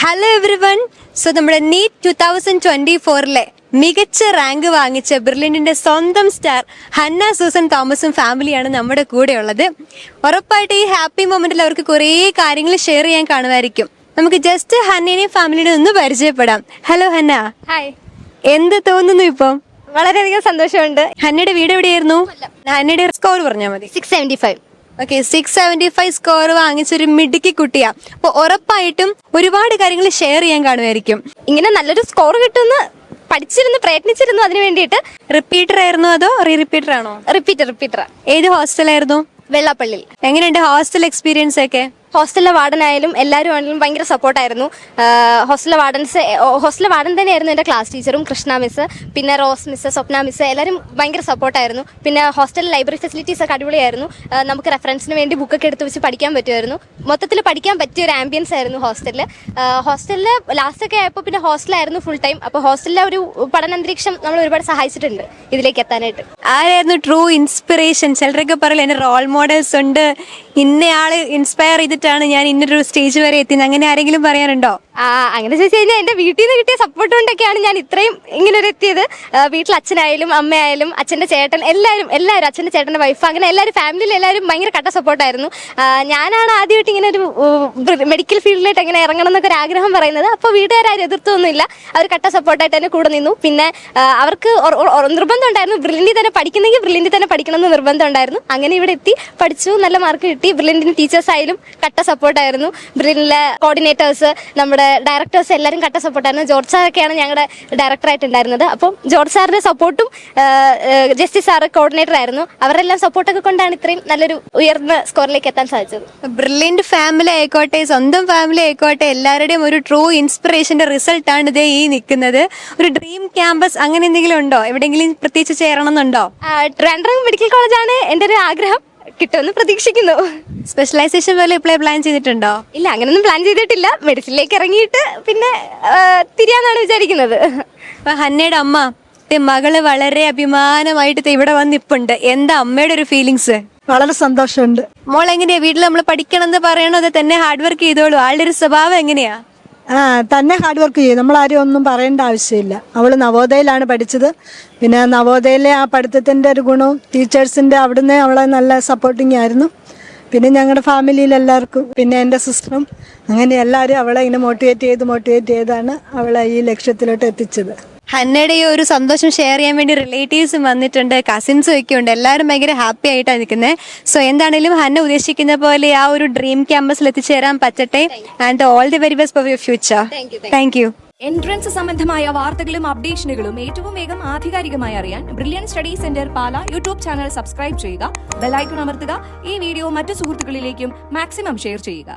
Hello every one. So നമ്മുടെ NEET 2024 മികച്ച rank വാങ്ങിച്ച ബ്രില്യന്റിന്റെ സ്വന്തം സ്റ്റാർ ഹന്ന സൂസൻ തോമസും ഫാമിലിയാണ് നമ്മുടെ കൂടെ ഉള്ളത്. ഉറപ്പായിട്ട് ഈ ഹാപ്പി മൊമെന്റിൽ അവർക്ക് കുറേ കാര്യങ്ങൾ ഷെയർ ചെയ്യാൻ കാണുമായിരിക്കും. നമുക്ക് ജസ്റ്റ് ഹന്നേനെയും ഫാമിലിനെ ഒന്ന് പരിചയപ്പെടാം. Hello Hanna. ഹായ്. എന്ത് തോന്നുന്നു ഇപ്പം? വളരെയധികം സന്തോഷമുണ്ട്. ഹന്നയുടെ വീട് എവിടെയായിരുന്നു? ഹന്നയുടെ സ്കോർ പറഞ്ഞാൽ മതി. 675. ഓക്കെ, 675 സ്കോർ വാങ്ങിച്ചൊരു മിടുക്കി കുട്ടിയാ. അപ്പൊ ഉറപ്പായിട്ടും ഒരുപാട് കാര്യങ്ങൾ ഷെയർ ചെയ്യാൻ കാണുമായിരിക്കും. ഇങ്ങനെ നല്ലൊരു സ്കോർ കിട്ടുന്ന പ്രയത്നിച്ചിരുന്നു അതിന് വേണ്ടിയിട്ട്. റിപ്പീറ്റർ ആയിരുന്നോ അതോ റിപ്പീറ്റർ ആണോ? റിപ്പീറ്റർ. ഏത് ഹോസ്റ്റലായിരുന്നു? വെള്ളാപ്പള്ളിയിൽ. എങ്ങനെയുണ്ട് ഹോസ്റ്റൽ എക്സ്പീരിയൻസ് ഒക്കെ? ഹോസ്റ്റലിലെ വാർഡനായാലും എല്ലാവരും ആണെങ്കിലും ഭയങ്കര സപ്പോർട്ടായിരുന്നു. ഹോസ്റ്റലിലെ വാർഡൻ തന്നെയായിരുന്നു എൻ്റെ ക്ലാസ് ടീച്ചറും, കൃഷ്ണ മിസ്, പിന്നെ റോസ് മിസ്, സ്വപ്ന മിസ്, എല്ലാവരും ഭയങ്കര സപ്പോർട്ടായിരുന്നു. പിന്നെ ഹോസ്റ്റലിൽ ലൈബ്രറി ഫെസിലിറ്റീസ് ഒക്കെ അടിപൊളിയായിരുന്നു. നമുക്ക് റെഫറൻസിന് വേണ്ടി ബുക്കൊക്കെ എടുത്ത് വെച്ച് പഠിക്കാൻ പറ്റുമായിരുന്നു. മൊത്തത്തിൽ പഠിക്കാൻ പറ്റിയ ഒരു ആംബിയൻസ് ആയിരുന്നു ഹോസ്റ്റലിൽ ലാസ്റ്റൊക്കെ ആയപ്പോൾ പിന്നെ ഹോസ്റ്റലായിരുന്നു ഫുൾ ടൈം. അപ്പോൾ ഹോസ്റ്റലിലെ ഒരു പഠനാന്തരീക്ഷം നമ്മൾ ഒരുപാട് സഹായിച്ചിട്ടുണ്ട് ഇതിലേക്ക് എത്താനായിട്ട്. ആരായിരുന്നു ട്രൂ ഇൻസ്പിറേഷൻ? ചിലരൊക്കെ പറയില്ല എൻ്റെ റോൾ മോഡൽസ് ഉണ്ട്, ഇന്നയാള് ഇൻസ്പയർ ചെയ്തിട്ടാണ് ഞാൻ ഇന്നൊരു സ്റ്റേജ് വരെ എത്തിയത്, അങ്ങനെ ആരെങ്കിലും പറയാനുണ്ടോ? അങ്ങനെ ചോദിച്ചു കഴിഞ്ഞാൽ എൻ്റെ വീട്ടിൽ നിന്ന് കിട്ടിയ സപ്പോർട്ട് കൊണ്ടൊക്കെയാണ് ഞാൻ ഇത്രയും ഇങ്ങനെ ഒരു എത്തിയത്. വീട്ടിൽ അച്ഛനായാലും അമ്മയായാലും അച്ഛൻ്റെ ചേട്ടൻ എല്ലാവരും അച്ഛൻ്റെ ചേട്ടൻ്റെ വൈഫ്, അങ്ങനെ എല്ലാവരും ഫാമിലിയിൽ എല്ലാവരും ഭയങ്കര കട്ട സപ്പോർട്ടായിരുന്നു. ഞാനാണ് ആദ്യമായിട്ട് ഇങ്ങനെ ഒരു മെഡിക്കൽ ഫീൽഡിലായിട്ട് എങ്ങനെ ഇറങ്ങണം എന്നൊക്കെ ഒരു ആഗ്രഹം പറയുന്നത്. അപ്പോൾ വീട്ടുകാരും എതിർത്തൊന്നുമില്ല, അവർ കട്ട സപ്പോർട്ടായിട്ട് തന്നെ കൂടെ നിന്നു. പിന്നെ അവർക്ക് നിർബന്ധം ഉണ്ടായിരുന്നു ബ്രില്യൻറ്റിൽ തന്നെ പഠിക്കുന്നെങ്കിൽ ബ്രില്യൻറ്റിൽ തന്നെ പഠിക്കണം എന്ന് നിർബന്ധം ഉണ്ടായിരുന്നു. അങ്ങനെ ഇവിടെ എത്തി പഠിച്ചു, നല്ല മാർക്ക് കിട്ടി. ബ്രില്യൻറ്റിന് ടീച്ചേഴ്സ് ആയാലും കട്ട സപ്പോർട്ടായിരുന്നു. ബ്രില്യൻറ്റിലെ കോർഡിനേറ്റേഴ്സ്, നമ്മുടെ ഡയറക്ടേഴ്സ് എല്ലാവരും കട്ട സപ്പോർട്ടായിരുന്നു. ജോർജ് സാറൊക്കെയാണ് ഞങ്ങളുടെ ഡയറക്ടറായിട്ടുണ്ടായിരുന്നത്. അപ്പം ജോർജ് സാറിന്റെ സപ്പോർട്ടും ജസ്റ്റിസ് സാറ് കോർഡിനേറ്റർ ആയിരുന്നു. അവരെല്ലാം സപ്പോർട്ടൊക്കെ കൊണ്ടാണ് ഇത്രയും നല്ലൊരു ഉയർന്ന സ്കോറിലേക്ക് എത്താൻ സാധിച്ചത്. ബ്രില്യന്റ് ഫാമിലി ആയിക്കോട്ടെ, സ്വന്തം ഫാമിലി ആയിക്കോട്ടെ, എല്ലാവരുടെയും ഒരു ട്രൂ ഇൻസ്പിറേഷന്റെ റിസൾട്ടാണ് ഇതേ ഈ നിൽക്കുന്നത്. ഒരു ഡ്രീം ക്യാമ്പസ് അങ്ങനെ എന്തെങ്കിലും ഉണ്ടോ? എവിടെയെങ്കിലും പ്രത്യേകിച്ച് ചേരണം എന്നുണ്ടോ? ട്രിവാൻഡ്രം മെഡിക്കൽ കോളേജാണ് എൻ്റെ ഒരു ആഗ്രഹം. കിട്ടുമെന്ന് പ്രതീക്ഷിക്കുന്നു. സ്പെഷ്യലൈസേഷൻ പോലെ ഇപ്പോഴേ പ്ലാൻ ചെയ്തിട്ടുണ്ടോ? ഇല്ല, അങ്ങനൊന്നും പ്ലാൻ ചെയ്തിട്ടില്ല. മെഡിസിനിലേക്ക് ഇറങ്ങിയിട്ട് പിന്നെ തിരിയാന്നാണ് വിചാരിക്കുന്നത്. അപ്പൊ ഹന്നയുടെ അമ്മ മകള് വളരെ അഭിമാനമായിട്ട് ഇവിടെ വന്നിപ്പുണ്ട്. എന്താ അമ്മയുടെ ഒരു ഫീലിങ്സ്? വളരെ സന്തോഷമുണ്ട്. മോൾ എങ്ങനെയാ വീട്ടിൽ നമ്മൾ പഠിക്കണം എന്ന് പറയണോ അതോ തന്നെ ഹാർഡ് വർക്ക് ചെയ്തോളൂ? ആളുടെ ഒരു സ്വഭാവം എങ്ങനെയാ? തന്നെ ഹാർഡ് വർക്ക് ചെയ്യും. നമ്മളാരും ഒന്നും പറയേണ്ട ആവശ്യമില്ല. അവൾ നവോദയയിലാണ് പഠിച്ചത്. പിന്നെ നവോദയയിലെ ആ പഠിത്തത്തിൻ്റെ ഒരു ഗുണവും ടീച്ചേഴ്സിൻ്റെ അവിടുന്ന് അവളെ നല്ല സപ്പോർട്ടിങ് ആയിരുന്നു. പിന്നെ ഞങ്ങളുടെ ഫാമിലിയിൽ എല്ലാവർക്കും, പിന്നെ എൻ്റെ സിസ്റ്ററും, അങ്ങനെ എല്ലാവരും അവളെ ഇങ്ങനെ മോട്ടിവേറ്റ് ചെയ്താണ് അവളെ ഈ ലക്ഷ്യത്തിലോട്ട് എത്തിച്ചത്. ഹന്നയുടെ ഈ ഒരു സന്തോഷം ഷെയർ ചെയ്യാൻ വേണ്ടി റിലേറ്റീവ്സും വന്നിട്ടുണ്ട്, കസിൻസും ഒക്കെ ഉണ്ട്. എല്ലാവരും ഭയങ്കര ഹാപ്പി ആയിട്ടാണ് നിൽക്കുന്നത്. സോ എന്താണെങ്കിലും ഹന്ന ഉദ്ദേശിക്കുന്ന പോലെ ആ ഒരു ഡ്രീം ക്യാമ്പസിൽ എത്തിച്ചേരാൻ പറ്റട്ടെ. And all the very best for your future. Thank you. Entrance സംബന്ധമായ വാർത്തകളും അപ്ഡേഷനുകളും ഏറ്റവും വേഗം ആധികാരികമായി അറിയാൻ brilliant study centre Pala YouTube channel subscribe ചെയ്യുക, ബെൽ ഐക്കൺ അമർത്തുക, ഈ വീഡിയോ മറ്റു സുഹൃത്തുക്കളിലേക്കും മാക്സിമം ഷെയർ ചെയ്യുക.